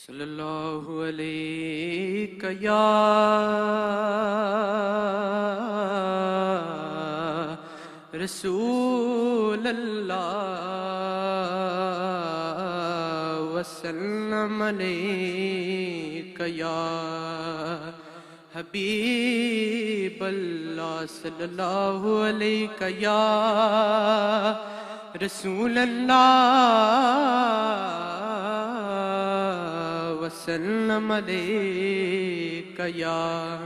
صلی اللہ علیہ یا رسول اللہ وسلم علیک یا حبیب اللہ صلی اللہ علیہ یا رسول اللہ وسلم علیک یا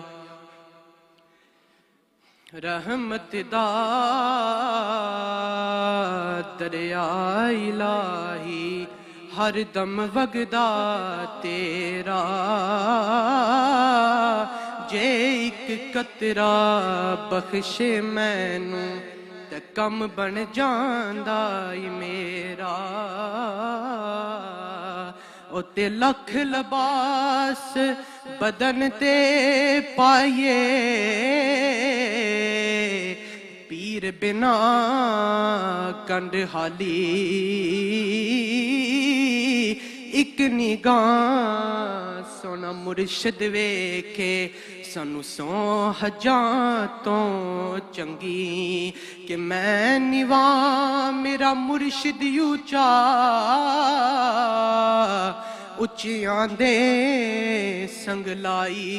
رحمت دا دریا الہی ہر دم وگدا تیرا جے ایک قطرہ بخشے مینوں تے کم بن جاندا ای میرا او تے لکھ لباس بدن تے پائیے پیر بنا کنڈ حالی ایک نگاہ سونا مرشد ویکھے سانو سو حجاں تو چنگی کہ میں نیواں میرا مرشد اونچا اچیاں دے سنگ لائی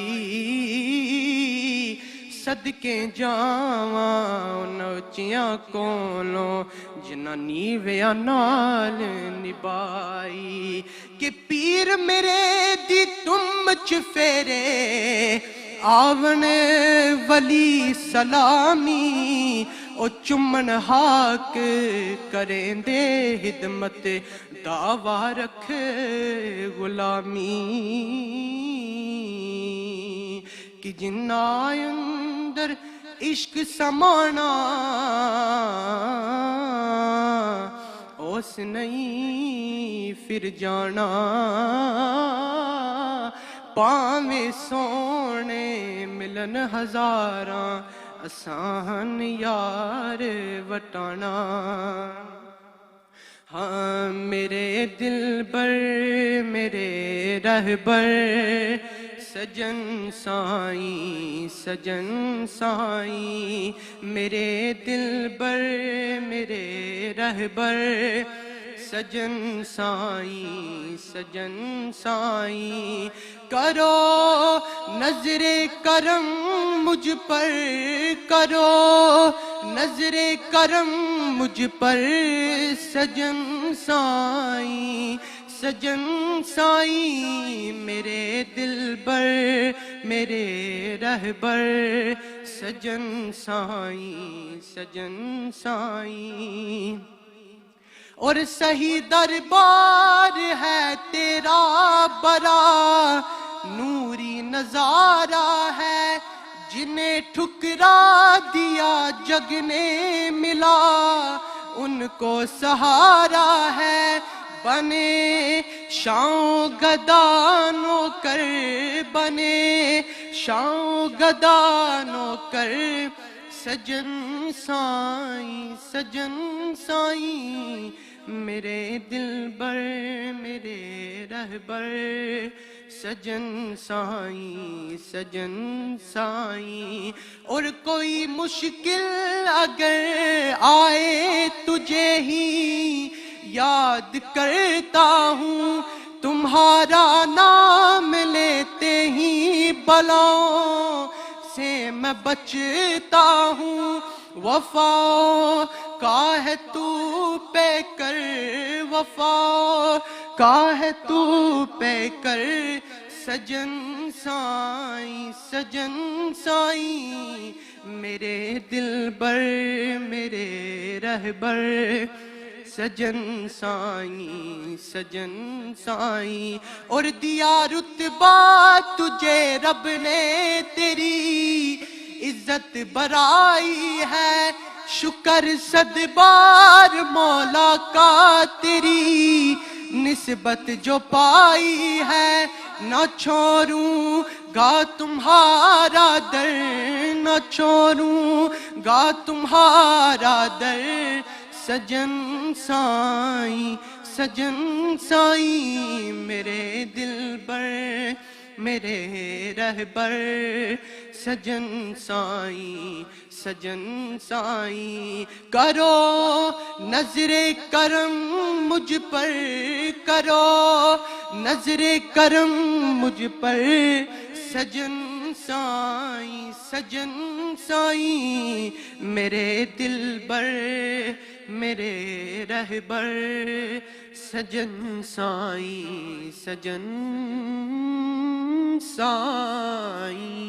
صدقے جاواں ان اچیاں کولوں جنہاں نیویاں نال نبائی کہ پیر میرے دی تم چفیرے آون ولی سلامی او چمن حاک کریں دے خدمت دعویٰ رکھ غلامی کہ جنہاں اندر عشق سمانا اس نہیں پھر جانا پاویں سونے ملن ہزاراں آسان یار وٹانا ہاں میرے دلبر میرے رہبر سجن سائیں سجن سائیں میرے دلبر میرے رہبر سجن سائیں سجن سائیں کرو نظر کرم مجھ پر کرو نظر کرم مجھ پر سجن سائیں سجن سائیں میرے دلبر میرے رہبر سجن سائیں سجن سائیں اور صحیح دربار ہے تیرا برا نوری نظارہ ہے جنہیں ٹھکرا دیا جگ نے ملا ان کو سہارا ہے بنے شاؤں گدانو کر بنے شاؤں گدانو کر سجن سائیں سجن سائیں میرے دلبر میرے رہبر سجن سائیں سجن سائیں اور کوئی مشکل اگر آئے تجھے ہی یاد کرتا ہوں تمہارا نام لیتے ہی بلاؤں سے میں بچتا ہوں وفا کا ہے تو پہ کر وفا کا ہے تو پہ کر سجن سائیں سجن سائیں میرے دلبر میرے رہبر سجن سائیں سجن سائیں اور دیا رتبہ تجھے رب نے تیری عزت برائی ہے شکر صد بار مولا کا تیری نسبت جو پائی ہے نہ چھوڑوں گا تمہارا در نہ چھوڑوں گا تمہارا در سجن سائیں میرے دل رہبر میرے رہبر سجن سائیں سجن سائیں کرو نظر کرم مجھ پر کرو نظر کرم مجھ پر سجن سائیں سجن سائیں میرے دلبر میرے رہبر سجن سائیں سجن سائیں